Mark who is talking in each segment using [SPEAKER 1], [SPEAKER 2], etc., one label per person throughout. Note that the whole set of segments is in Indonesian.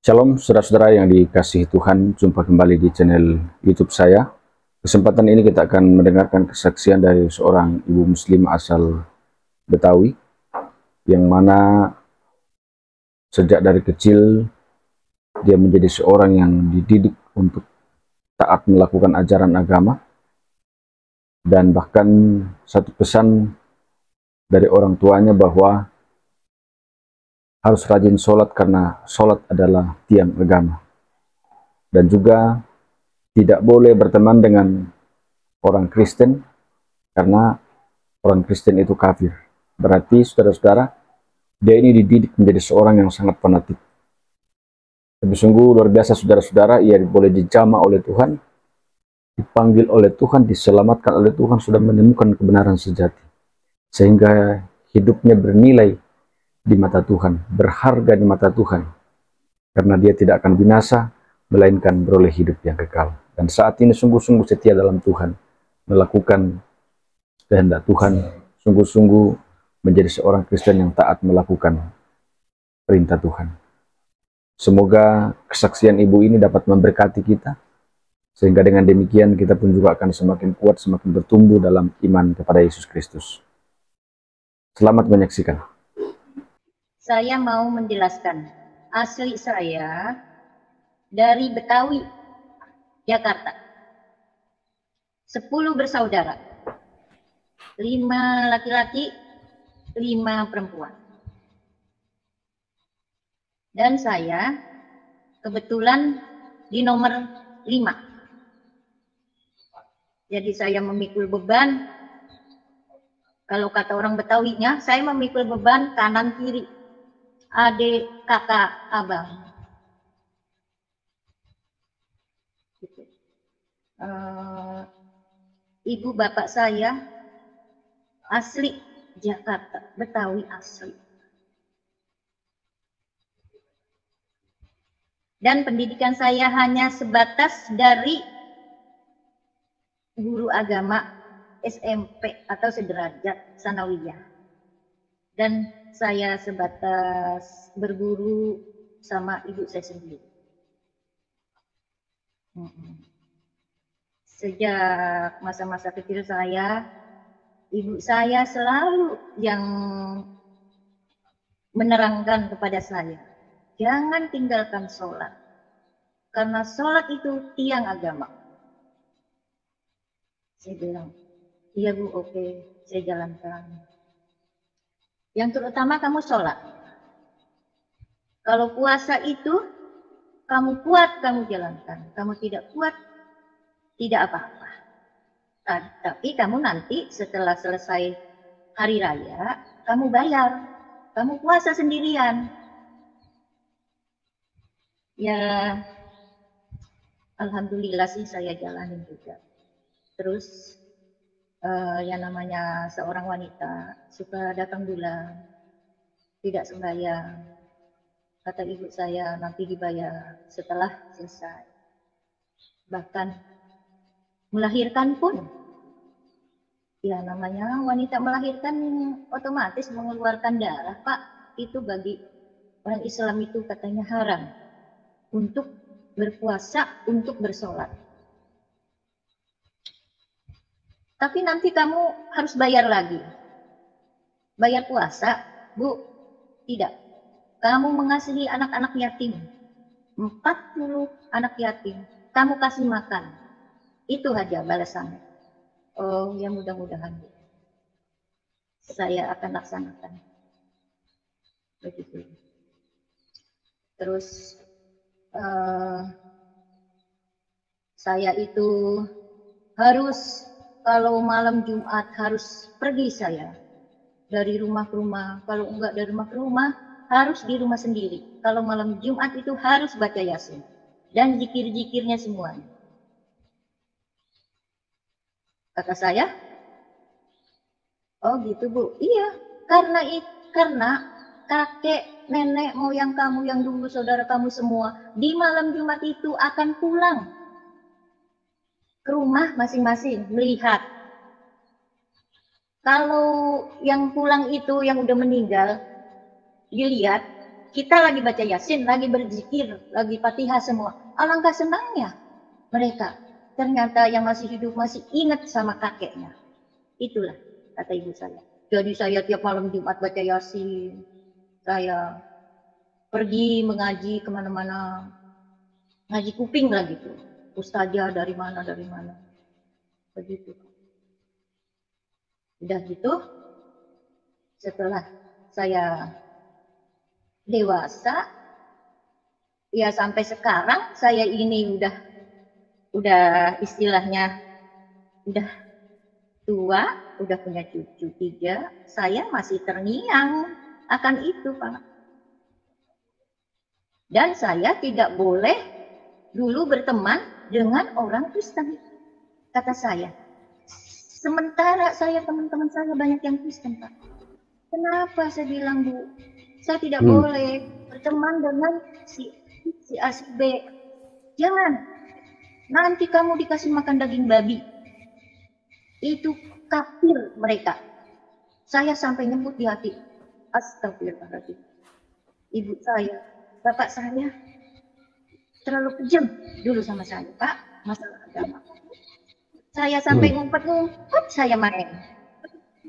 [SPEAKER 1] Shalom saudara-saudara yang dikasihi Tuhan, jumpa kembali di channel YouTube saya. Kesempatan ini kita akan mendengarkan kesaksian dari seorang ibu muslim asal Betawi, yang mana sejak dari kecil dia menjadi seorang yang dididik untuk taat melakukan ajaran agama, dan bahkan satu pesan dari orang tuanya bahwa harus rajin sholat karena sholat adalah tiang agama. Dan juga tidak boleh berteman dengan orang Kristen karena orang Kristen itu kafir. Berarti saudara-saudara, dia ini dididik menjadi seorang yang sangat fanatik. Tapi sungguh luar biasa saudara-saudara, ia boleh dijamah oleh Tuhan, dipanggil oleh Tuhan, diselamatkan oleh Tuhan, sudah menemukan kebenaran sejati. Sehingga hidupnya bernilai di mata Tuhan, berharga di mata Tuhan, karena dia tidak akan binasa, melainkan beroleh hidup yang kekal. Dan saat ini sungguh-sungguh setia dalam Tuhan, melakukan kehendak Tuhan, sungguh-sungguh menjadi seorang Kristen yang taat melakukan perintah Tuhan. Semoga kesaksian ibu ini dapat memberkati kita, sehingga dengan demikian kita pun juga akan semakin kuat, semakin bertumbuh dalam iman kepada Yesus Kristus. Selamat menyaksikan.
[SPEAKER 2] Saya mau menjelaskan, asli saya dari Betawi, Jakarta. 10 bersaudara, 5 laki-laki, 5 perempuan. Dan saya kebetulan di nomor 5. Jadi saya memikul beban, kalau kata orang Betawinya, saya memikul beban kanan kiri, adik, kakak, abang. Gitu. Ibu bapak saya asli Jakarta, Betawi asli. Dan pendidikan saya hanya sebatas dari guru agama SMP atau sederajat sanawiyah. Dan saya sebatas berguru sama ibu saya sendiri. Sejak masa-masa kecil saya, ibu saya selalu yang menerangkan kepada saya, jangan tinggalkan sholat, karena sholat itu tiang agama. Saya bilang, iya bu, oke, saya jalankan. Yang terutama kamu sholat. Kalau puasa itu, kamu kuat, kamu jalankan. Kamu tidak kuat, tidak apa-apa. Tapi kamu nanti setelah selesai hari raya, kamu bayar. Kamu puasa sendirian. Ya, alhamdulillah sih saya jalanin juga. Terus yang namanya seorang wanita suka datang bulan, tidak sembahyang. Kata ibu saya nanti dibayar setelah selesai. Bahkan melahirkan pun, ya namanya wanita melahirkan otomatis mengeluarkan darah, Pak. Itu bagi orang Islam itu katanya haram untuk berpuasa, untuk bersolat. Tapi nanti kamu harus bayar lagi. Bayar puasa, Bu? Tidak. Kamu mengasihi anak-anak yatim. 40 anak yatim. Kamu kasih makan. Itu aja balasannya. Oh, ya mudah-mudahan, Bu. Saya akan laksanakan. Begitu. Terus, saya itu harus, kalau malam Jumat harus pergi saya dari rumah ke rumah. Kalau enggak dari rumah ke rumah, harus di rumah sendiri. Kalau malam Jumat itu harus baca Yasin dan zikir-zikirnya semuanya. Kata saya, oh gitu Bu. Iya, karena kakek, nenek, moyang kamu yang dulu, saudara kamu semua, di malam Jumat itu akan pulang ke rumah masing-masing melihat. Kalau yang pulang itu yang udah meninggal, dilihat Kita lagi baca Yasin, lagi berzikir, lagi Fatihah semua. Alangkah senangnya mereka. Ternyata yang masih hidup masih ingat sama kakeknya. Itulah kata ibu saya. Jadi saya tiap malam Jumat baca Yasin. Saya pergi mengaji kemana-mana. Ngaji kuping lah gitu. Ustazah dari mana. Begitu. Udah gitu, setelah saya dewasa, ya sampai sekarang saya ini udah istilahnya udah tua, udah punya cucu 3, saya masih terngiang akan itu, Pak. Dan saya tidak boleh dulu berteman dengan orang Kristen, kata saya. Sementara teman-teman saya banyak yang Kristen, Pak. Kenapa saya bilang, Bu? Saya tidak boleh berteman dengan si A, si B. Jangan. Nanti kamu dikasih makan daging babi. Itu kafir mereka. Saya sampai nyebut di hati. Astagfirullahaladzim. Ibu saya, bapak saya terlalu kejam dulu sama saya, Pak. Masalah agama. Saya sampai ngumpet-ngumpet saya main.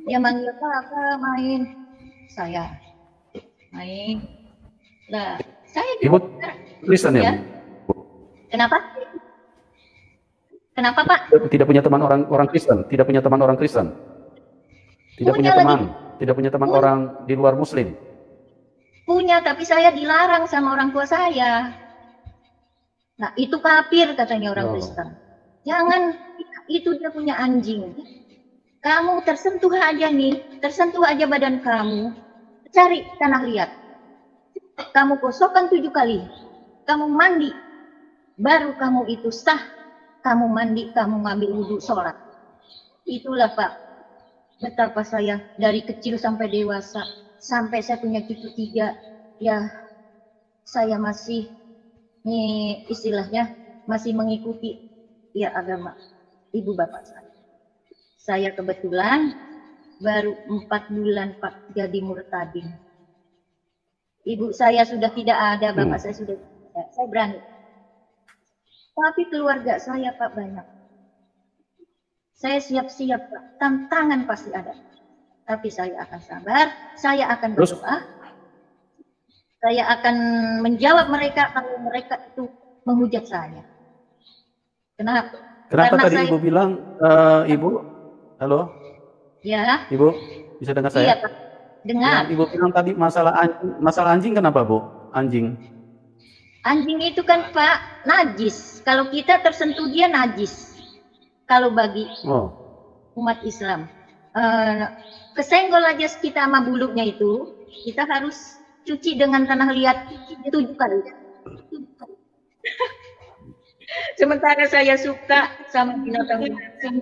[SPEAKER 2] Dia manggil kakak main. Saya main. Nah, saya
[SPEAKER 3] Ibu Kristen ya?
[SPEAKER 2] Kenapa? Kenapa, Pak?
[SPEAKER 3] Tidak punya teman orang Kristen, tidak punya teman orang Kristen. Tidak punya teman orang di luar Muslim.
[SPEAKER 2] Punya, tapi saya dilarang sama orang tua saya. Nah, itu kafir katanya orang Kristen. Jangan, itu dia punya anjing. Kamu tersentuh aja badan kamu, cari tanah liat. Kamu gosokkan 7 kali, kamu mandi, baru kamu itu sah. Kamu mandi, kamu ngambil wudhu, sholat. Itulah, Pak, betapa saya dari kecil sampai dewasa, sampai saya punya cucu 3, ya saya masih istilahnya masih mengikuti ya agama ibu bapak saya. Saya kebetulan baru 4 bulan, Pak, jadi murtadin. Ibu saya sudah tidak ada, bapak saya sudah tidak ada. Saya berani. Tapi keluarga saya, Pak, banyak. Saya siap-siap, Pak. Tantangan pasti ada. Tapi saya akan sabar, saya akan berdoa. Saya akan menjawab mereka kalau mereka itu menghujat saya. Kenapa?
[SPEAKER 3] Kenapa
[SPEAKER 2] karena
[SPEAKER 3] tadi Ibu bilang, Ibu, halo?
[SPEAKER 2] Ya.
[SPEAKER 3] Ibu, bisa dengar saya?
[SPEAKER 2] Iya, Pak. Dengar.
[SPEAKER 3] Yang Ibu bilang tadi masalah anjing, kenapa, Bu? Anjing.
[SPEAKER 2] Anjing itu kan, Pak, najis. Kalau kita tersentuh dia najis. Kalau bagi umat Islam. Kesenggol aja kita sama bulunya itu, kita harus cuci dengan tanah liat 7 kali. Sementara saya suka sama binatang-binatang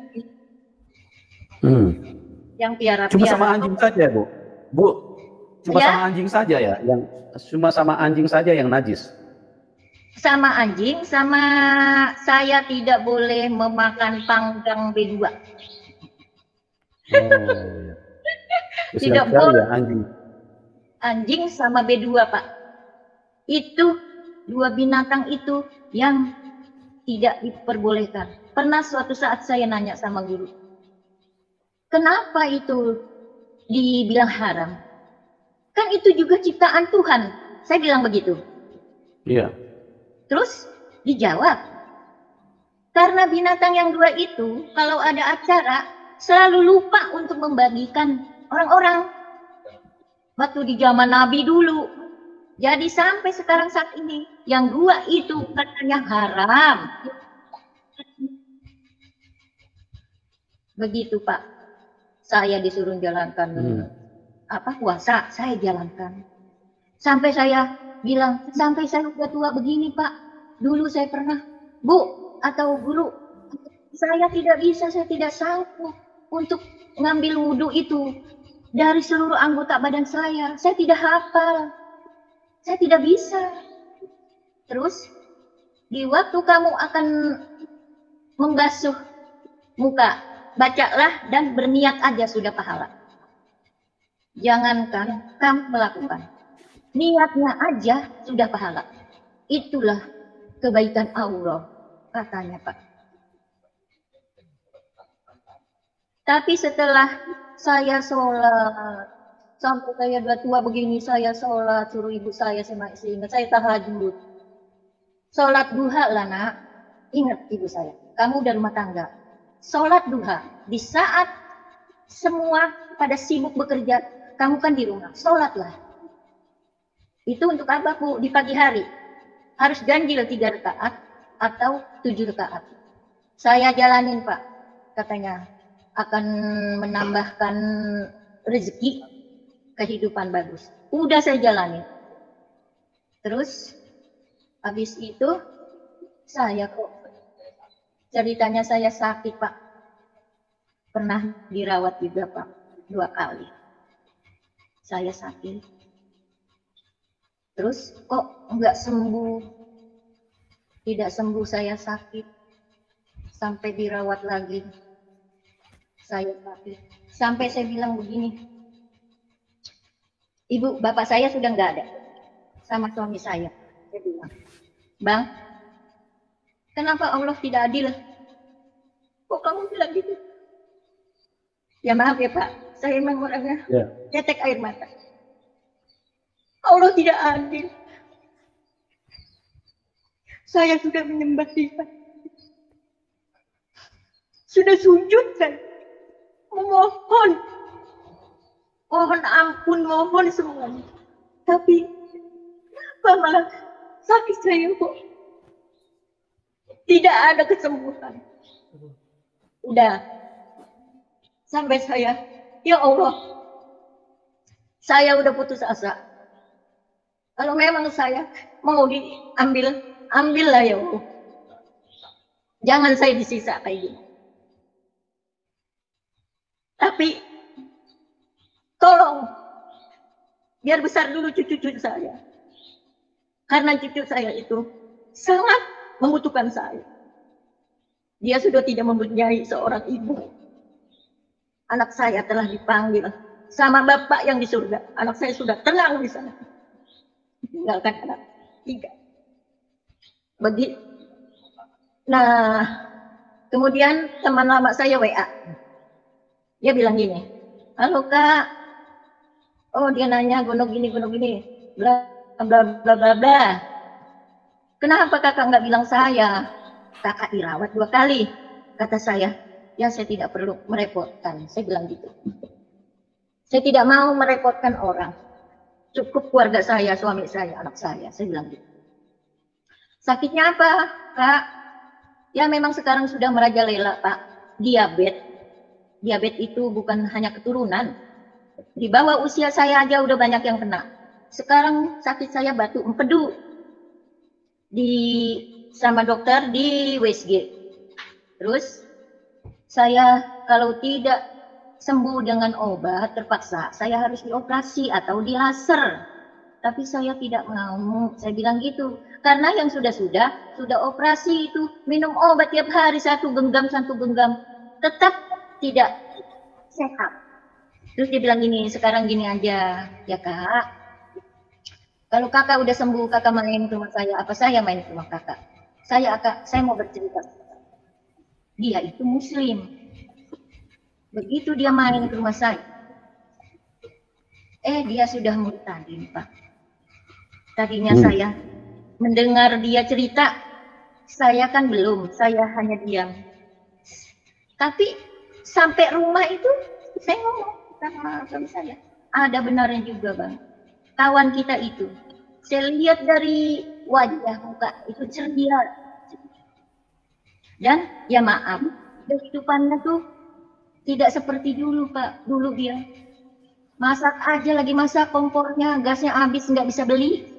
[SPEAKER 2] yang piara-piara.
[SPEAKER 3] Cuma sama anjing saja, Bu? Bu, cuma sama anjing saja ya? Cuma sama anjing saja yang najis?
[SPEAKER 2] Sama anjing, sama saya tidak boleh memakan panggang B2. Tidak boleh.
[SPEAKER 3] Ya,
[SPEAKER 2] Anjing sama B2, Pak. Itu 2 binatang itu yang tidak diperbolehkan. Pernah suatu saat saya nanya sama guru, kenapa itu dibilang haram? Kan itu juga ciptaan Tuhan. Saya bilang begitu.
[SPEAKER 3] Iya.
[SPEAKER 2] Terus dijawab, karena binatang yang 2 itu kalau ada acara selalu lupa untuk membagikan orang-orang. Waktu di zaman Nabi dulu. Jadi sampai sekarang saat ini yang 2 itu katanya haram. Begitu, Pak. Saya disuruh jalankan puasa, saya jalankan. Sampai saya bilang, sampai saya udah tua begini, Pak. Dulu saya pernah, Bu atau guru, saya tidak bisa, saya tidak sanggup untuk ngambil wudhu itu dari seluruh anggota badan saya. Saya tidak hafal. Saya tidak bisa. Terus, di waktu kamu akan membasuh muka, bacalah dan berniat aja sudah pahala. Jangankan kamu melakukan. Niatnya aja sudah pahala. Itulah kebaikan Allah, katanya Pak. Tapi setelah saya sholat, sampai saya udah tua begini, saya sholat, suruh ibu saya sama istri, saya tahajud. Sholat duha lah nak, ingat ibu saya, kamu udah rumah tangga. Sholat duha, di saat semua pada sibuk bekerja, kamu kan di rumah, sholatlah. Itu untuk apa Bu? Di pagi hari. Harus ganjil 3 rakaat atau 7 rakaat. Saya jalanin Pak, katanya akan menambahkan rezeki, kehidupan bagus. Udah saya jalani. Terus habis itu saya kok ceritanya saya sakit Pak. Pernah dirawat juga Pak, 2 kali. Saya sakit. Terus kok enggak sembuh. Tidak sembuh, saya sakit. Sampai dirawat lagi. Saya sakit. Sampai saya bilang begini, Ibu, bapak saya sudah nggak ada sama suami saya. Saya bilang, Bang, kenapa Allah tidak adil? Kok kamu bilang gitu? Ya maaf ya Pak, saya memang orangnya tetek air mata. Allah tidak adil. Saya sudah menyembah Dia. Sudah sujud saya. Memohon. Mohon ampun, mohon semuanya. Tapi kenapa malah sakit saya kok? Tidak ada kesembuhan. Udah. Sampai saya, ya Allah, saya udah putus asa. Kalau memang saya mau diambil, ambillah ya Allah. Jangan saya disisa kayak gini. Tapi tolong biar besar dulu cucu-cucu saya. Karena cucu saya itu sangat membutuhkan saya. Dia sudah tidak mempunyai seorang ibu. Anak saya telah dipanggil sama bapak yang di surga. Anak saya sudah tenang di sana. Tinggalkan anak 3. Begitu. Nah, kemudian teman lama saya WA. Dia bilang gini, halo Kak, oh dia nanya gunung gini, bla bla bla bla bla. Kenapa kakak nggak bilang saya? Kakak dirawat 2 kali. Kata saya, ya saya tidak perlu merepotkan. Saya bilang gitu. Saya tidak mau merepotkan orang. Cukup keluarga saya, suami saya, anak saya. Saya bilang gitu. Sakitnya apa, Kak? Ya memang sekarang sudah merajalela, Pak. Diabetes. Diabetes itu bukan hanya keturunan. Di bawah usia saya aja udah banyak yang kena. Sekarang sakit saya batu empedu. Sama dokter di WSG. Terus saya kalau tidak sembuh dengan obat terpaksa saya harus dioperasi atau di laser. Tapi saya tidak mau. Saya bilang gitu. Karena yang sudah operasi itu minum obat tiap hari 1 genggam tetap tidak sehat. Terus dia bilang gini, sekarang gini aja ya Kak. Kalau kakak udah sembuh, kakak main ke rumah saya, apa saya main ke rumah kakak? Saya mau bercerita. Dia itu muslim. Begitu dia main ke rumah saya, dia sudah murtadin Pak. Tadinya saya mendengar dia cerita, saya kan belum, saya hanya diam. Tapi sampai rumah itu saya ngomong sama suami saya, ada benarnya juga Bang. Kawan kita itu, saya lihat dari wajah muka itu ceria. Dan ya maaf, kehidupannya tuh tidak seperti dulu Pak. Dulu dia masak aja lagi masak, kompornya gasnya habis nggak bisa beli.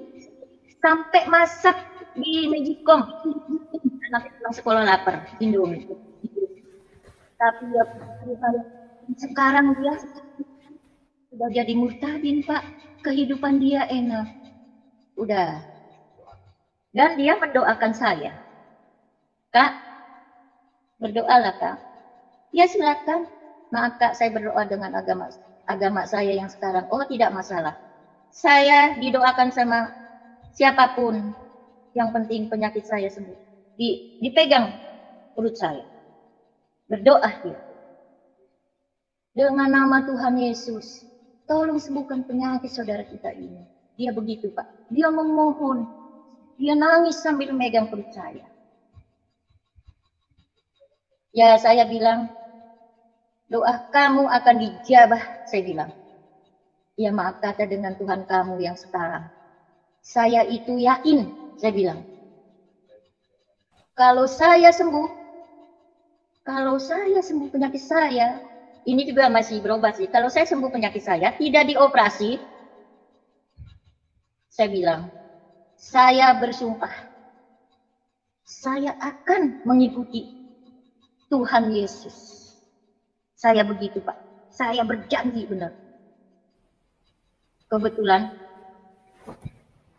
[SPEAKER 2] Sampai masak di Magicom. Anak pulang sekolah lapar, Indomie. Tapi ya sekarang dia sudah jadi murtadin Pak. Kehidupan dia enak. Udah. Dan dia mendoakan saya. Kak, berdoalah Kak. Ya silakan. Maaf Kak, saya berdoa dengan agama saya yang sekarang. Oh tidak masalah. Saya didoakan sama siapapun, yang penting penyakit saya sembuh. Dipegang perut saya, berdoa dia. Dengan nama Tuhan Yesus, tolong sembuhkan penyakit saudara kita ini. Dia begitu, Pak. Dia memohon. Dia nangis sambil megang perut saya. Ya, saya bilang, doa kamu akan dijabah, saya bilang. Ya, maaf kata dengan Tuhan kamu yang sekarang. Saya itu yakin, saya bilang. Kalau saya sembuh penyakit saya, ini juga masih berobat sih. Kalau saya sembuh penyakit saya, tidak dioperasi, saya bilang, saya bersumpah, saya akan mengikuti Tuhan Yesus. Saya begitu, Pak. Saya berjanji benar. Kebetulan,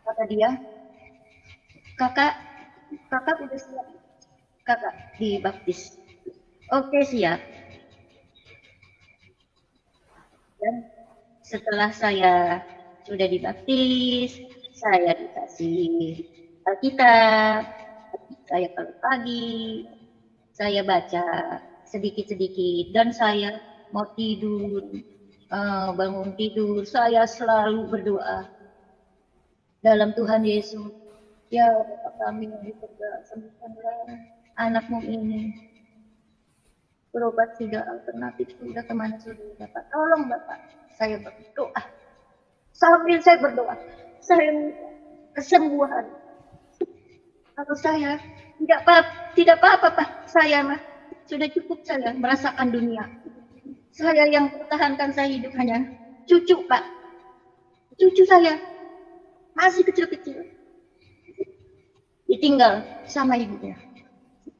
[SPEAKER 2] kata dia, kakak udah siap. Kakak dibaptis. Oke, siap. Dan setelah saya sudah dibaptis, saya dikasih Alkitab, saya kalau pagi, saya baca sedikit-sedikit, dan saya mau tidur, bangun tidur, saya selalu berdoa dalam Tuhan Yesus. Ya Bapa kami yang di surga, sembuhkanlah anakmu ini. Berobat sudah, alternatif sudah, kemana sudah, Bapak. Tolong Bapak, saya berdoa. Sambil saya berdoa, saya minta kesembuhan. Kalau saya tidak apa-apa, Pak. Saya mah sudah cukup, saya merasakan dunia. Saya yang pertahankan saya hidup hanya cucu, Pak. Cucu saya masih kecil-kecil, ditinggal sama ibunya.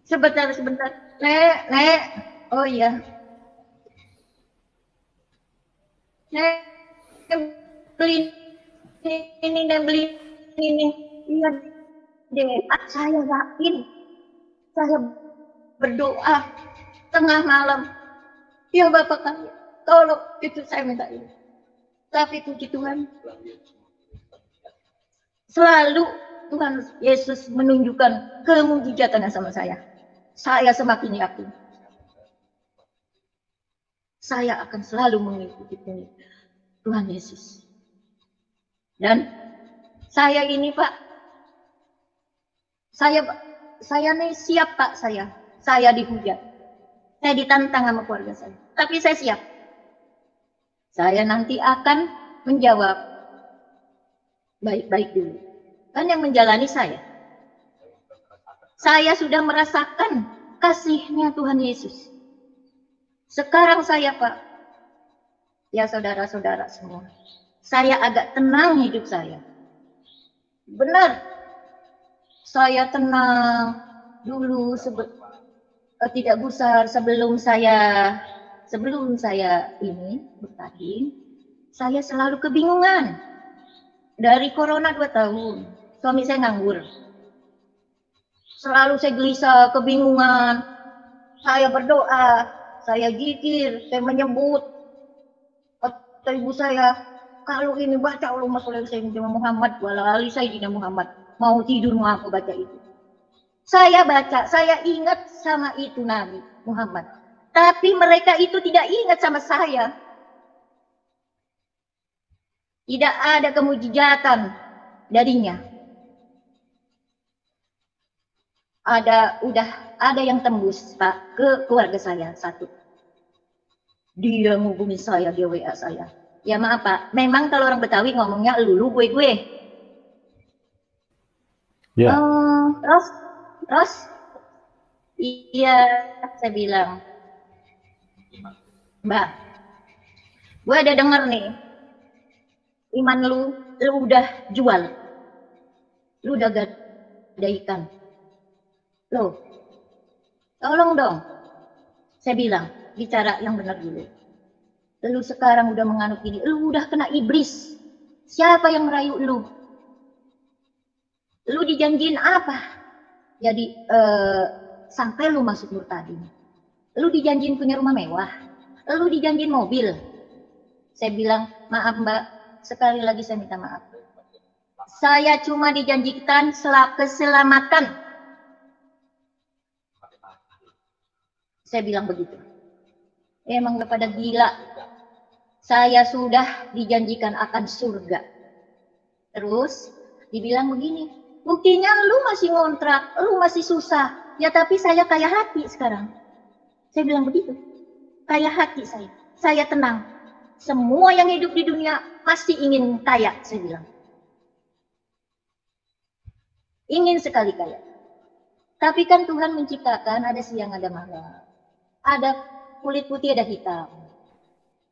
[SPEAKER 2] Sebentar, nek, oh iya, nek, beli ini dan beli ini, iya deh. Saya yakin, saya berdoa tengah malam, ya Bapak kami, tolong cucu saya minta ini. Tapi puji Tuhan, selalu Tuhan Yesus menunjukkan kemujizatan sama saya. Saya semakin yakin. Saya akan selalu mengikuti Tuhan Yesus. Dan saya ini, Pak, saya nih siap, Pak, saya dihujat. Saya ditantang sama keluarga saya. Tapi saya siap. Saya nanti akan menjawab baik-baik dulu. Kan yang menjalani saya. Saya sudah merasakan kasihnya Tuhan Yesus. Sekarang saya, Pak, ya saudara-saudara semua, saya agak tenang hidup saya. Benar, saya tenang dulu, tidak gusar sebelum saya ini bertanding. Saya selalu kebingungan. Dari corona 2 tahun, suami saya nganggur. Selalu saya gelisah, kebingungan. Saya berdoa, saya zikir, saya menyebut. Kata ibu saya, kalau ini baca Allahumma sholli ala sayyidina Muhammad wa ala ali sayyidina Muhammad. Mau tidur mau aku baca itu. Saya baca, saya ingat sama itu Nabi Muhammad. Tapi mereka itu tidak ingat sama saya. Tidak ada kemujizatan darinya. Udah ada yang tembus, Pak, ke keluarga saya satu. Dia ngubungin saya, dia WA saya. Ya maaf, Pak, memang kalau orang Betawi ngomongnya lulu gue.
[SPEAKER 3] Ya.
[SPEAKER 2] Ros, iya, saya bilang, Mbak, gue ada denger nih, iman lu udah jual, lu udah gadaikan. Loh, tolong dong. Saya bilang, bicara yang benar dulu. Lu sekarang udah menganut ini, lu udah kena iblis. Siapa yang merayu lu? Lu dijanjiin apa? Jadi sampai lu masuk murtadin. Lu dijanjiin punya rumah mewah. Lu dijanjiin mobil. Saya bilang, maaf Mbak, sekali lagi saya minta maaf. Saya cuma dijanjikan keselamatan. Saya bilang begitu. Emang udah pada gila. Saya sudah dijanjikan akan surga. Terus dibilang begini, buktinya lu masih ngontrak, lu masih susah. Ya tapi saya kaya hati sekarang. Saya bilang begitu. Kaya hati saya. Saya tenang. Semua yang hidup di dunia pasti ingin kaya, saya bilang. Ingin sekali kaya. Tapi kan Tuhan menciptakan ada siang ada malam. Ada kulit putih ada hitam.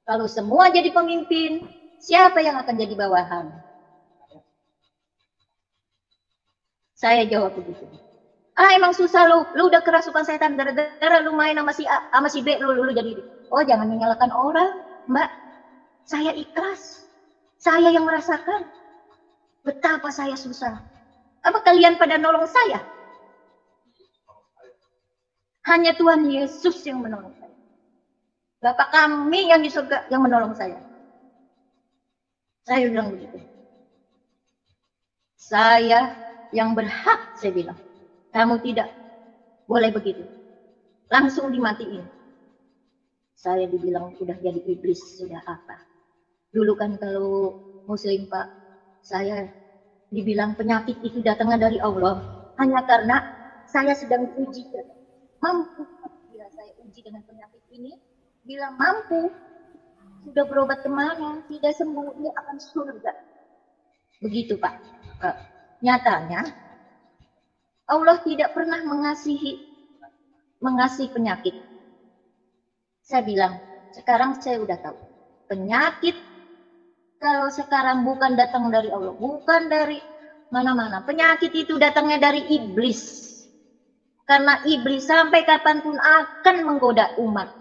[SPEAKER 2] Kalau semua jadi pemimpin, siapa yang akan jadi bawahan? Saya jawab begitu. Emang susah lu udah kerasukan setan gara-gara lu main sama si A, sama si B, lu jadi. Oh jangan menyalahkan orang, Mbak. Saya ikhlas. Saya yang merasakan betapa saya susah. Apa kalian pada nolong saya? Hanya Tuhan Yesus yang menolong saya. Bapak kami yang di surga yang menolong saya. Saya bilang begitu. Saya yang berhak, saya bilang. Kamu tidak boleh begitu. Langsung dimatiin. Saya dibilang sudah jadi iblis, sudah apa. Dulu kan kalau muslim Pak, saya dibilang penyakit itu datangnya dari Allah. Hanya karena saya sedang diuji. Mampu. Bila saya uji dengan penyakit ini, bila mampu, sudah berobat kemana, tidak sembuh, dia akan surga. Begitu Pak. Nyatanya, Allah tidak pernah mengasihi penyakit. Saya bilang, sekarang saya udah tahu. Penyakit, kalau sekarang bukan datang dari Allah, bukan dari mana-mana. Penyakit itu datangnya dari iblis. Karena iblis sampai kapanpun akan menggoda umat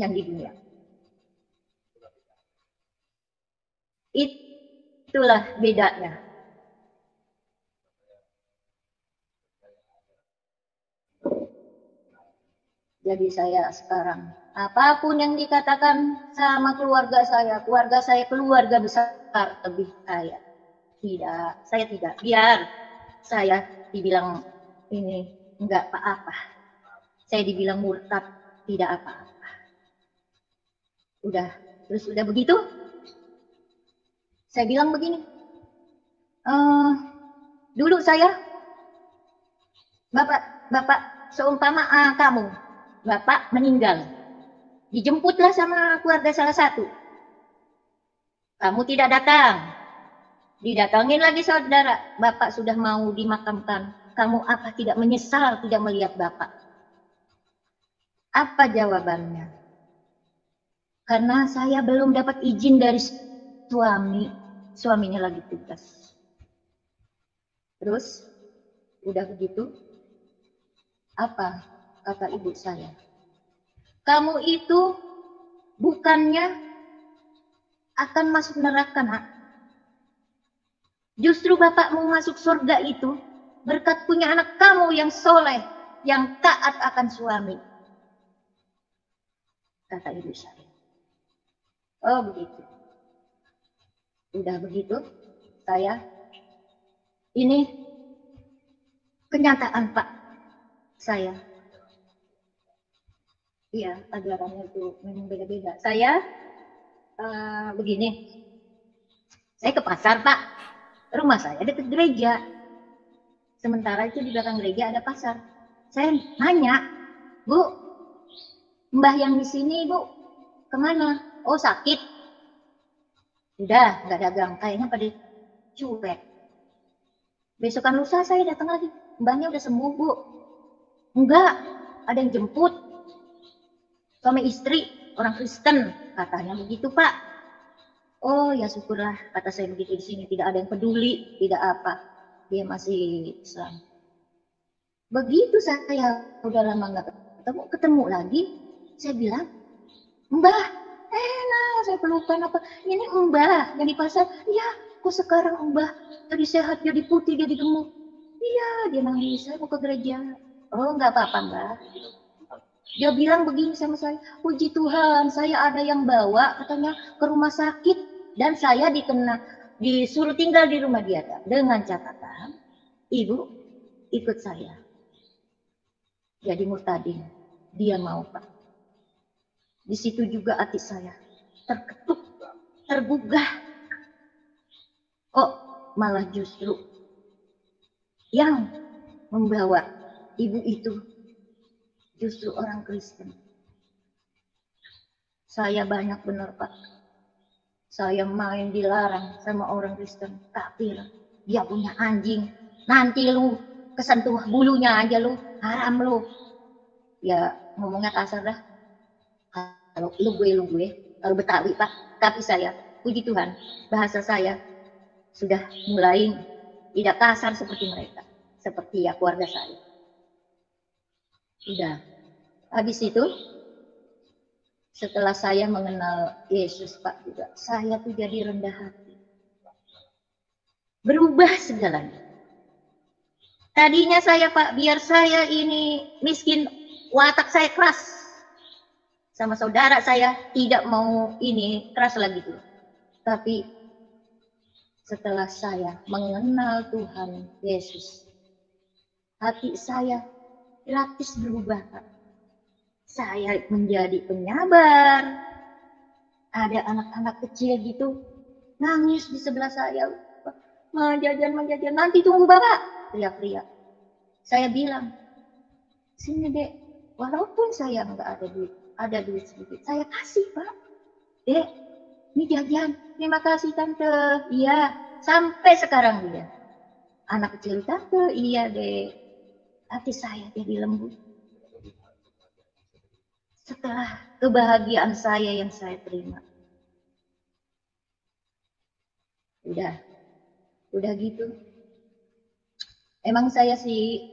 [SPEAKER 2] yang di dunia. Itulah bedanya. Jadi saya sekarang, apapun yang dikatakan sama keluarga saya keluarga besar lebih kaya. Tidak, saya tidak. Biar saya dibilang ini enggak apa-apa. Saya dibilang murtad, tidak apa-apa. Terus udah begitu, saya bilang begini, dulu saya, Bapak seumpama kamu, Bapak meninggal, dijemputlah sama keluarga salah satu. Kamu tidak datang, didatangin lagi saudara, Bapak sudah mau dimakamkan. Kamu apa tidak menyesal tidak melihat Bapak? Apa jawabannya? Karena saya belum dapat izin dari suaminya lagi tugas. Terus, udah begitu, apa kata ibu saya? Kamu itu bukannya akan masuk neraka, nak. Justru bapakmu masuk surga itu berkat punya anak kamu yang soleh, yang taat akan suami. Kata ibu saya. Oh begitu. Udah begitu, saya ini kenyataan Pak saya. Iya, ajarannya itu memang beda-beda. Saya begini, saya ke pasar Pak, rumah saya dekat gereja. Sementara itu di belakang gereja ada pasar. Saya nanya, Bu, Mbah yang di sini Bu, kemana? Oh sakit. Udah, nggak dagang. Kayaknya pada cuek. Besokan lusa saya datang lagi. Mbahnya udah sembuh Bu. Enggak, ada yang jemput. Suami istri, orang Kristen, katanya begitu Pak. Oh ya syukurlah, kata saya begitu di sini. Tidak ada yang peduli, tidak apa. Dia masih Islam. Begitu saya udah lama nggak ketemu lagi, saya bilang, Mbah, enak, saya pelukan apa? Ini Mbah yang di pasar. Iya, kok sekarang Mbah jadi sehat, jadi putih, jadi gemuk. Iya, dia nangis, saya mau ke gereja. Oh, nggak apa-apa Mbah. Dia bilang begini sama saya, puji Tuhan, saya ada yang bawa katanya ke rumah sakit. Dan saya disuruh tinggal di rumah dia dengan catatan ibu ikut saya jadi murtadin. Dia mau Pak. Di situ juga hati saya terketuk, tergugah. Kok malah justru yang membawa ibu itu justru orang Kristen. Saya banyak benar Pak. Saya main dilarang sama orang Kristen. Kafir. Dia punya anjing. Nanti lu kesentuh bulunya aja lu. Haram lu. Ya ngomongnya kasar dah. Kalau lu gue. Kalau Betawi Pak. Tapi saya, puji Tuhan, bahasa saya sudah mulai tidak kasar seperti mereka. Seperti ya keluarga saya. Udah. Habis itu, setelah saya mengenal Yesus Pak juga, saya tuh jadi rendah hati. Berubah segalanya. Tadinya saya Pak, biar saya ini miskin, watak saya keras. Sama saudara saya tidak mau ini keras lagi tuh. Tapi setelah saya mengenal Tuhan Yesus, hati saya gratis berubah Pak. Saya menjadi penyabar. Ada anak-anak kecil gitu nangis di sebelah saya. Jajan. Nanti tunggu Bapak. Teriak-teriak. Saya bilang, sini Dek. Walaupun saya nggak ada duit sedikit. Saya kasih Pak. Dek, ini jajan. Terima kasih Tante. Iya. Sampai sekarang dia. Anak kecil Tante. Iya Dek. Hati saya jadi lembut. Setelah kebahagiaan saya yang saya terima. Udah gitu. Emang saya sih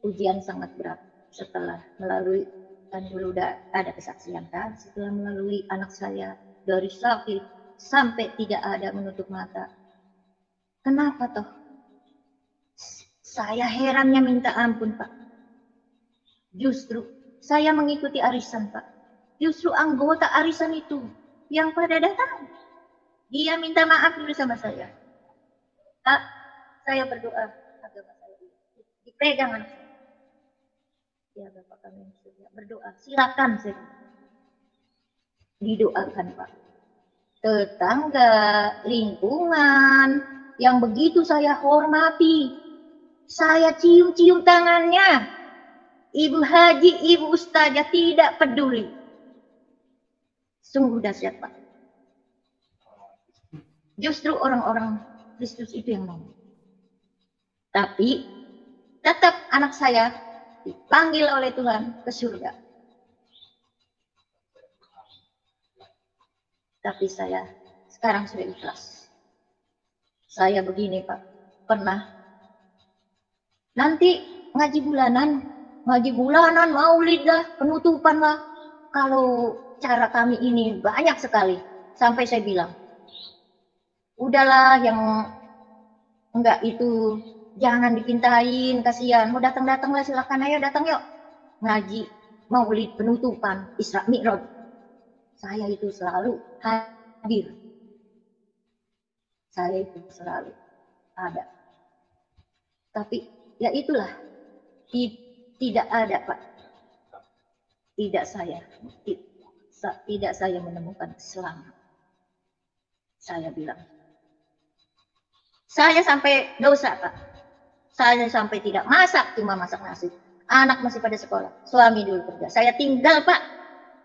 [SPEAKER 2] ujian sangat berat setelah melalui, kan dulu udah ada kesaksian kan, setelah melalui anak saya dari sakit sampai tidak ada menutup mata. Kenapa toh? Saya herannya minta ampun Pak. Justru saya mengikuti arisan Pak. Justru anggota arisan itu yang pada datang. Dia minta maaf dulu sama saya. Pak, saya berdoa agama saya dipegang anak saya. Ya Bapak kami yang surga, berdoa. Silakan saya. Didoakan Pak. Tetangga, lingkungan yang begitu saya hormati. Saya cium-cium tangannya. Ibu Haji, Ibu Ustazah tidak peduli. Sungguh dahsyat Pak. Justru orang-orang Kristus itu yang mau. Tapi tetap anak saya dipanggil oleh Tuhan ke surga. Tapi saya sekarang sudah ikhlas. Saya begini Pak, pernah nanti ngaji bulanan, maulid lah, penutupan lah. Kalau cara kami ini banyak sekali. Sampai saya bilang, udahlah yang enggak itu jangan dipintain, kasihan. Mau datang-datang lah, silakan ayo datang yuk. Ngaji, maulid, penutupan, Isra Mi'raj. Saya itu selalu hadir. Saya itu selalu ada. Tapi ya itulah, tidak ada Pak. Tidak saya menemukan keselamatan. Saya bilang, saya sampai dosa Pak. Saya sampai tidak masak, cuma masak nasi. Anak masih pada sekolah, suami dulu kerja. Saya tinggal Pak.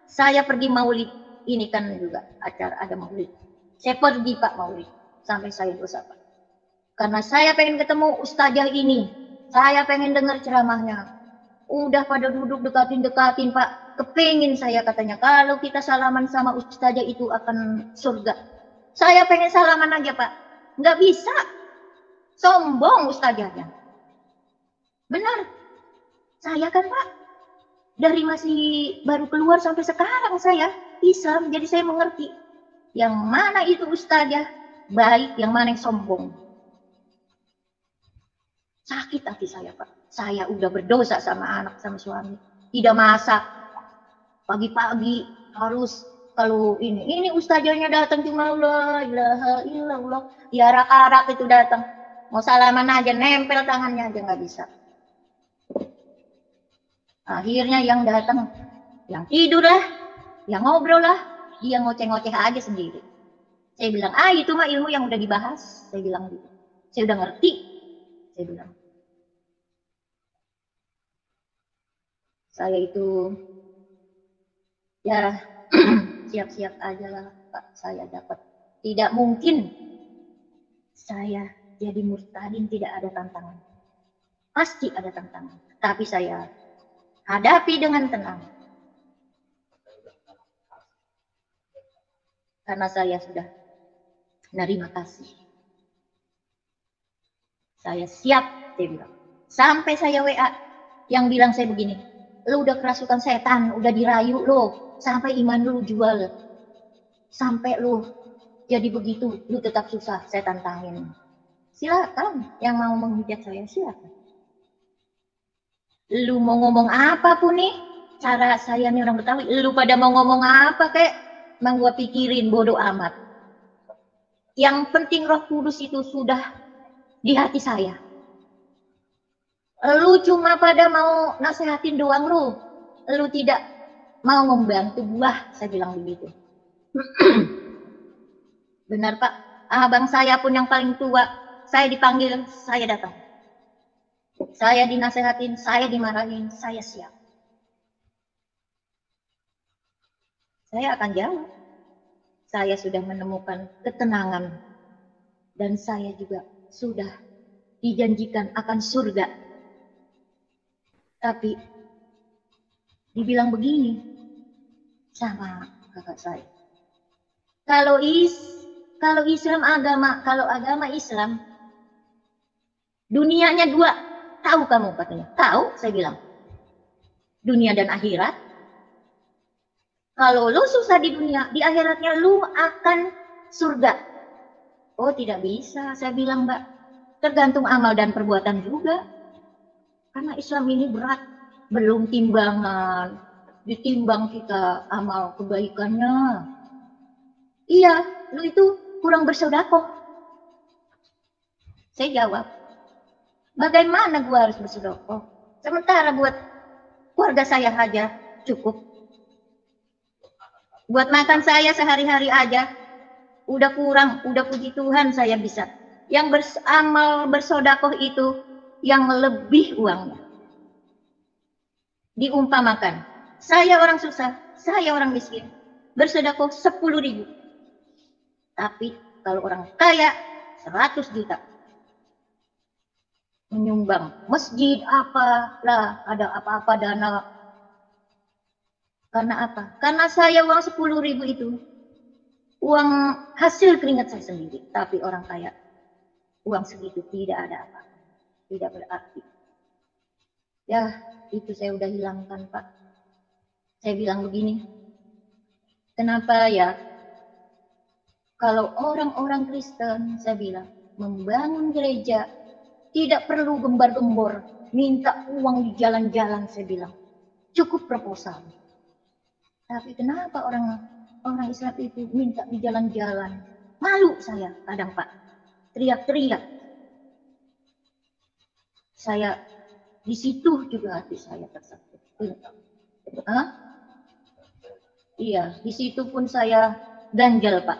[SPEAKER 2] Saya pergi maulid. Ini kan juga acara ada maulid. Saya pergi Pak maulid. Sampai saya dosa Pak. Karena saya pengen ketemu ustazah ini. Saya pengen dengar ceramahnya. Udah pada duduk dekatin Pak. Kepengin saya katanya. Kalau kita salaman sama ustazah itu akan surga. Saya pengen salaman aja Pak. Nggak bisa. Sombong ustazahnya. Benar. Saya kan Pak. Dari masih baru keluar sampai sekarang saya Islam. Jadi saya mengerti. Yang mana itu ustazah baik, yang mana yang sombong. Sakit hati saya Pak. Saya udah berdosa sama anak, sama suami. Tidak masak. Pagi-pagi harus kalau ini ustazahnya datang cuma la ilaha illallah, diarak-arak itu datang. Mau salaman aja, nempel tangannya aja nggak bisa. Akhirnya yang datang, yang tidur lah, yang ngobrol lah, dia ngoceh-ngoceh aja sendiri. Saya bilang, itu mah ilmu yang udah dibahas. Saya bilang gitu. Saya udah ngerti. Saya bilang. Saya itu, ya siap-siap aja lah Pak, saya dapat. Tidak mungkin saya jadi murtadin tidak ada tantangan. Pasti ada tantangan. Tapi saya hadapi dengan tenang. Karena saya sudah menerima kasih. Saya siap, saya bilang. Sampai saya WA yang bilang saya begini, lu udah kerasukan setan, udah dirayu lo, sampai iman lu jual. Sampai lu jadi begitu, lu tetap susah, saya tantangin. Silakan, yang mau menghujat saya, silakan. Lu mau ngomong apapun nih, cara saya nih orang Betawi, lu pada mau ngomong apa kek, emang gua pikirin bodoh amat. Yang penting Roh Kudus itu sudah di hati saya. Lu cuma pada mau nasehatin doang lu tidak mau membantu gua, saya bilang begitu. Benar Pak, abang saya pun yang paling tua, saya dipanggil, saya datang. Saya dinasehatin, saya dimarahin, saya siap. Saya akan jawab. Saya sudah menemukan ketenangan dan saya juga sudah dijanjikan akan surga. Tapi dibilang begini sama kakak saya. Kalau Islam kalau agama Islam dunianya dua. Tahu kamu katanya? Tahu, saya bilang. Dunia dan akhirat. Kalau lu susah di dunia, di akhiratnya lu akan surga. Oh, tidak bisa, saya bilang, Mbak. Tergantung amal dan perbuatan juga. Karena Islam ini berat. Belum timbangan. Ditimbang kita amal kebaikannya. Iya, lu itu kurang bersedekah. Saya jawab, bagaimana gua harus bersedekah? Sementara buat keluarga saya aja cukup. Buat makan saya sehari-hari aja udah kurang, udah puji Tuhan saya bisa. Yang beramal bersedekah itu yang lebih uangnya. Diumpamakan, saya orang susah, saya orang miskin, bersedekah 10.000. Tapi kalau orang kaya 100 juta. Menyumbang masjid apalah, ada apa-apa dana. Karena apa? Karena saya uang 10.000 itu uang hasil keringat saya sendiri. Tapi orang kaya uang segitu tidak ada apa, tidak berarti. Ya, itu saya udah hilangkan Pak. Saya bilang begini, kenapa ya? Kalau orang-orang Kristen, saya bilang, membangun gereja tidak perlu gembar-gembor, minta uang di jalan-jalan, saya bilang. Cukup proposal. Tapi kenapa orang Islam itu minta di jalan-jalan? Malu saya kadang Pak. Teriak-teriak. Saya di situ juga hati saya tersakit. Iya, di situ pun saya ganjal Pak.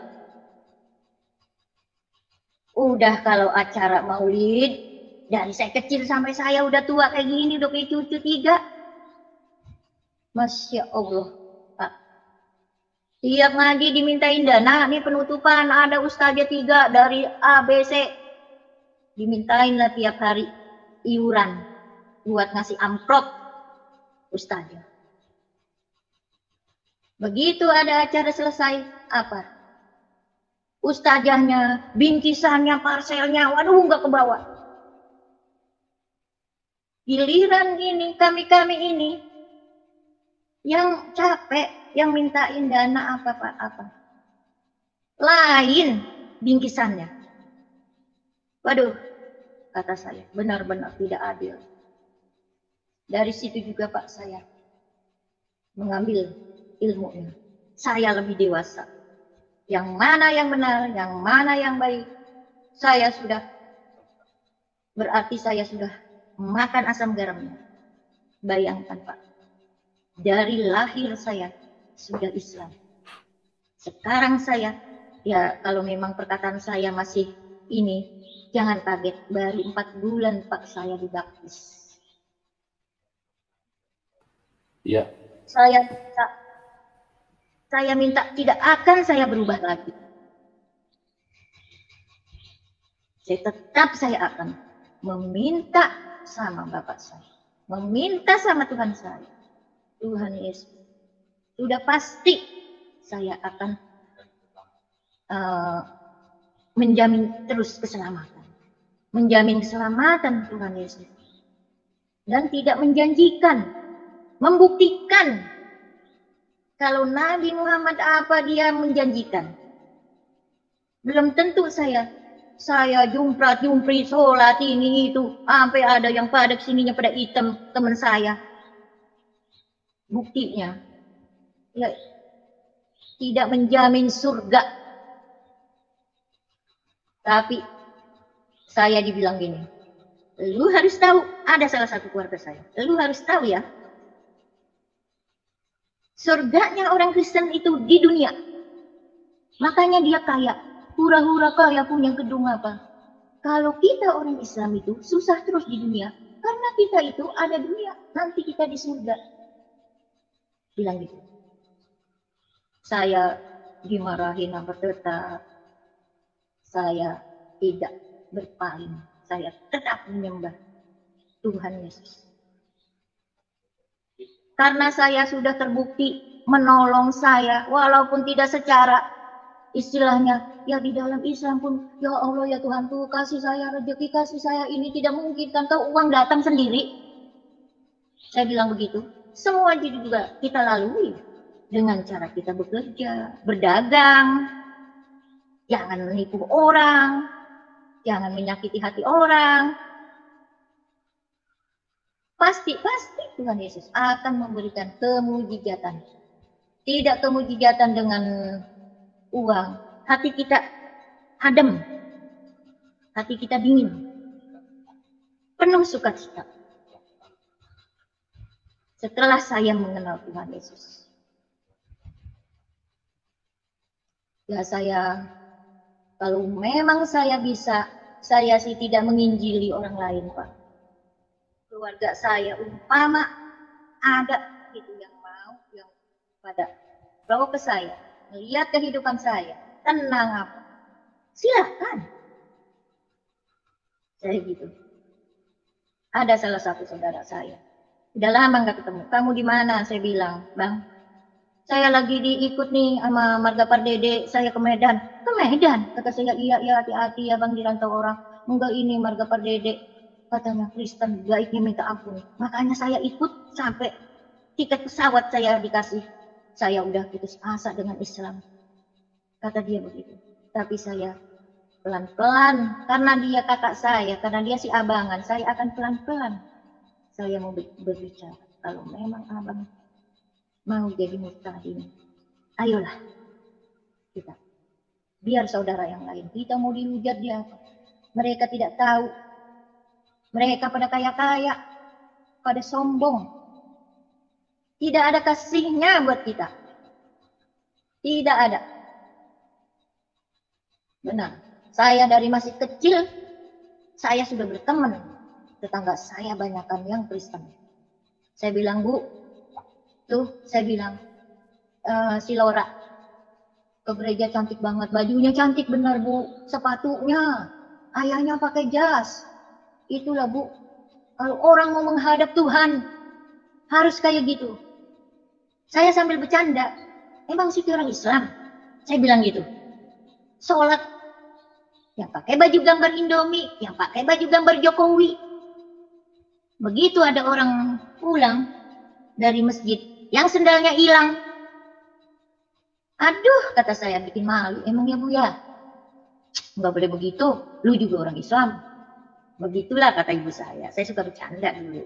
[SPEAKER 2] Udah kalau acara maulid, dari saya kecil sampai saya udah tua kayak gini, udah kayak cucu 3. Masya Allah, Pak. Tiap ngaji dimintain dana, nih penutupan ada ustazah 3 dari A, B, C. Dimintain lah tiap hari iuran buat ngasih amplop ustazah. Begitu ada acara selesai, apa? Ustazahnya, bingkisannya, parselnya, waduh nggak kebawa. Giliran ini, kami ini, yang capek, yang mintain dana apa. Lain bingkisannya. Waduh, kata saya, benar-benar tidak adil. Dari situ juga Pak saya mengambil ilmunya. Saya lebih dewasa. Yang mana yang benar, yang mana yang baik. Berarti saya sudah makan asam garamnya. Bayangkan Pak, dari lahir saya sudah Islam. Sekarang saya, ya kalau memang perkataan saya masih ini, jangan kaget, baru 4 bulan Pak saya dibaptis.
[SPEAKER 3] Ya.
[SPEAKER 2] Saya minta tidak akan saya berubah lagi. Saya akan meminta sama Bapak saya, meminta sama Tuhan saya, Tuhan Yesus. Sudah pasti saya akan menjamin terus keselamatan, menjamin keselamatan Tuhan Yesus, dan tidak menjanjikan, membuktikan. Kalau Nabi Muhammad apa dia menjanjikan, belum tentu saya jumpri sholat ini itu sampai ada yang pada sininya pada hitam teman saya. Buktinya ya tidak menjamin surga. Tapi saya dibilang gini, lu harus tahu, ada salah satu keluarga saya, lu harus tahu ya, surganya orang Kristen itu di dunia. Makanya dia kaya, hura-hura kaya punya gedung apa. Kalau kita orang Islam itu susah terus di dunia, karena kita itu ada dunia, nanti kita di surga. Bilang gitu. Saya dimarahin sama tetap. Saya tidak berpaling. Saya tetap menyembah Tuhan Yesus. Karena saya sudah terbukti menolong saya, walaupun tidak secara istilahnya, ya di dalam Islam pun, ya Allah ya Tuhan tuh kasih saya rezeki, kasih saya ini, tidak mungkin kan kau uang datang sendiri. Saya bilang begitu. Semua jadi juga kita lalui dengan cara kita bekerja, berdagang, jangan menipu orang, jangan menyakiti hati orang. Pasti Tuhan Yesus akan memberikan kemujizatan. Tidak kemujizatan dengan uang. Hati kita adem. Hati kita dingin. Penuh sukacita. Setelah saya mengenal Tuhan Yesus. Ya saya, kalau memang saya bisa, saya sih tidak menginjili orang lain Pak. Keluarga saya umpama ada gitu yang mau, yang pada bawa ke saya, melihat kehidupan saya, tenang apa, silakan. Saya gitu. Ada salah satu saudara saya, udah lama nggak ketemu. Kamu di mana? Saya bilang, Bang, saya lagi diikut nih sama Marga Pardede, saya ke Medan. Ke Medan? Kata saya, iya hati-hati ya Bang, dirantau orang. Enggak, ini Marga Pardede. Katanya Kristen, baiknya minta ampun. Makanya saya ikut sampai tiket pesawat saya dikasih. Saya udah putus asa dengan Islam. Kata dia begitu. Tapi saya pelan-pelan, karena dia kakak saya, karena dia si abangan, saya akan pelan-pelan. Saya mau berbicara. Kalau memang abang mau jadi mustahil, ayolah kita. Biar saudara yang lain, kita mau dihujat dia apa. Mereka tidak tahu. Mereka pada kaya-kaya, pada sombong. Tidak ada kasihnya buat kita. Tidak ada. Benar. Saya dari masih kecil, saya sudah berteman. Tetangga saya banyakkan yang Kristen. Saya bilang, Bu, tuh saya bilang, si Laura ke gereja cantik banget. Bajunya cantik benar Bu. Sepatunya, ayahnya pakai jas. Itulah Bu, kalau orang mau menghadap Tuhan, harus kayak gitu. Saya sambil bercanda, emang sih orang Islam? Saya bilang gitu. Sholat, yang pakai baju gambar Indomie, yang pakai baju gambar Jokowi. Begitu ada orang pulang dari masjid, yang sendalnya hilang. Aduh, kata saya, bikin malu. Emang ya Bu ya? Nggak boleh begitu, lu juga orang Islam. Begitulah kata ibu saya suka bercanda dulu.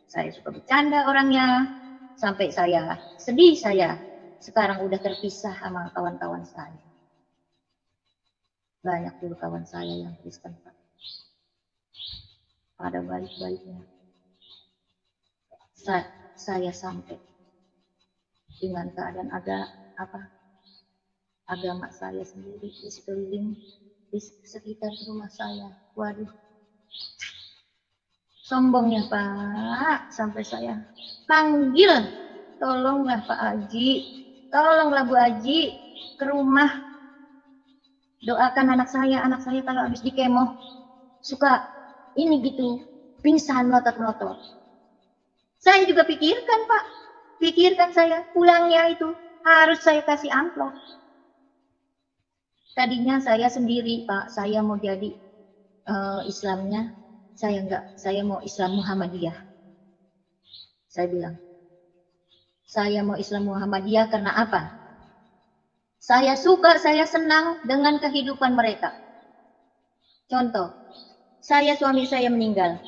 [SPEAKER 2] Saya suka bercanda orangnya. Sampai saya sedih saya. sekarang udah terpisah sama kawan-kawan saya. Banyak dulu kawan saya yang Kristen, Pak. Pada baik-baiknya. Saya sampai dengan keadaan ada agama saya sendiri di sekeliling, di sekitar rumah saya. Waduh, sombongnya Pak, sampai saya panggil, tolonglah Pak Haji, tolonglah Bu Haji ke rumah, doakan anak saya kalau habis di kemo suka ini gitu, pingsan melotot-melotot. Saya juga pikirkan Pak, saya pulangnya itu harus saya kasih amplop. Tadinya saya sendiri Pak, saya mau jadi Islamnya, saya mau Islam Muhammadiyah. Saya bilang, saya mau Islam Muhammadiyah karena apa? Saya suka, saya senang dengan kehidupan mereka. Contoh, suami saya meninggal.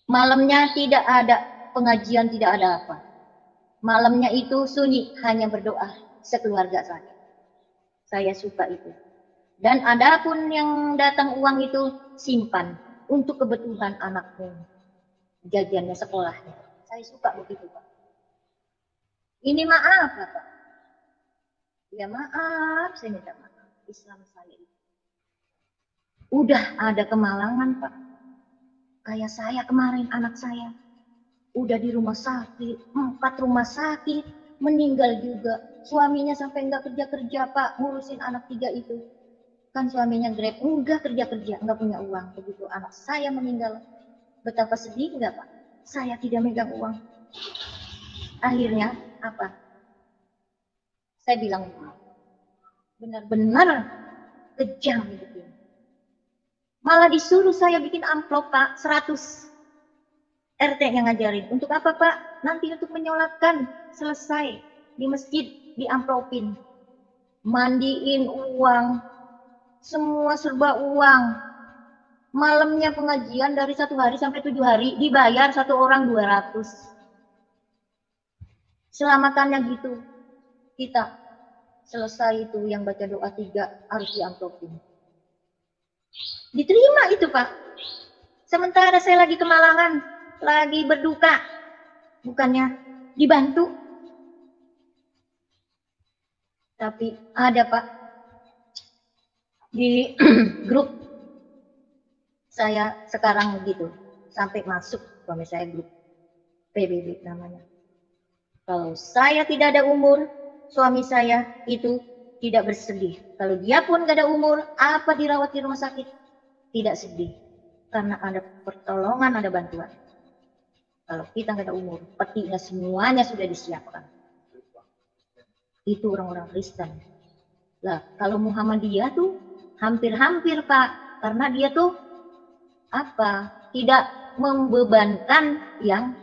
[SPEAKER 2] Malamnya tidak ada pengajian, tidak ada apa. Malamnya itu sunyi, hanya berdoa sekeluarga saya. Saya suka itu. Dan adapun yang datang uang itu simpan untuk kebutuhan anakmu, jajannya sekolahnya. Saya suka begitu Pak. Ini maaf Pak. Ya maaf, saya minta maaf. Islam saya itu udah ada kemalangan Pak. Kayak saya kemarin, anak saya udah di rumah sakit, 4 rumah sakit, meninggal juga. Suaminya sampai nggak kerja-kerja Pak, ngurusin anak 3 itu. Kan suaminya Grab, enggak kerja-kerja, enggak punya uang. Begitu anak saya meninggal, betapa sedih enggak Pak? Saya tidak megang uang. Akhirnya apa? Saya bilang, benar-benar kejam hidup ini. Malah disuruh saya bikin amplop Pak, 100 RT yang ngajarin. Untuk apa Pak? Nanti untuk menyolatkan, selesai di masjid, diamplopin. Mandiin uang, semua serba uang. Malamnya pengajian dari 1 hari sampai 7 hari, dibayar 1 orang 200. Selamatannya gitu. Kita selesai itu yang baca doa 3 harus diamplopin. Diterima itu Pak. Sementara saya lagi kemalangan, lagi berduka, bukannya dibantu. Tapi ada Pak, di grup saya sekarang begitu, sampai masuk suami saya grup PBB namanya. Kalau saya tidak ada umur, suami saya itu tidak bersedih. Kalau dia pun gak ada umur, apa dirawat di rumah sakit, tidak sedih. Karena ada pertolongan, ada bantuan. Kalau kita gak ada umur, petinya semuanya sudah disiapkan. Itu orang-orang Kristen. Lah, kalau Muhammadiyah tuh hampir-hampir Pak, karena dia tuh tidak membebankan yang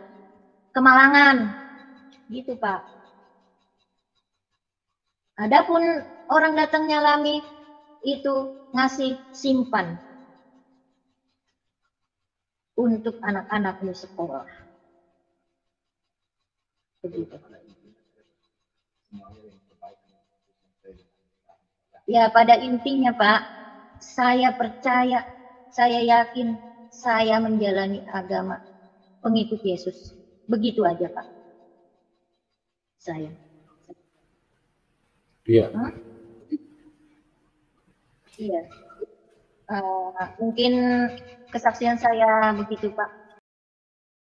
[SPEAKER 2] kemalangan, gitu Pak. Adapun orang datang nyalami itu ngasih simpan untuk anak-anakmu sekolah, begitu. Ya pada intinya Pak, saya percaya, saya yakin, saya menjalani agama pengikut Yesus. Begitu aja Pak. Saya.
[SPEAKER 3] Iya.
[SPEAKER 2] Iya. Mungkin kesaksian saya begitu Pak.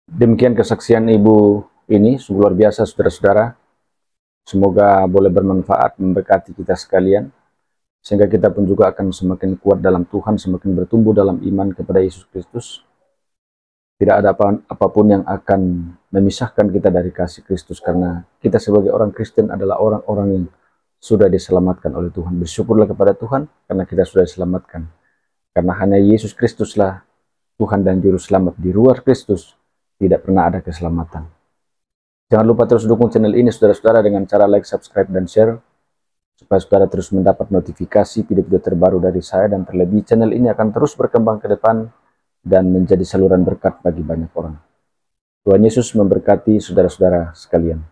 [SPEAKER 1] Demikian kesaksian Ibu ini, sungguh luar biasa saudara-saudara. Semoga boleh bermanfaat, memberkati kita sekalian, sehingga kita pun juga akan semakin kuat dalam Tuhan, semakin bertumbuh dalam iman kepada Yesus Kristus. Tidak ada apapun yang akan memisahkan kita dari kasih Kristus, karena kita sebagai orang Kristen adalah orang-orang yang sudah diselamatkan oleh Tuhan. Bersyukurlah kepada Tuhan karena kita sudah diselamatkan. Karena hanya Yesus Kristuslah Tuhan dan Juru Selamat. Di luar Kristus tidak pernah ada keselamatan. Jangan lupa terus dukung channel ini saudara-saudara dengan cara like, subscribe, dan share, supaya saudara terus mendapat notifikasi video-video terbaru dari saya, dan terlebih channel ini akan terus berkembang ke depan dan menjadi saluran berkat bagi banyak orang. Tuhan Yesus memberkati saudara-saudara sekalian.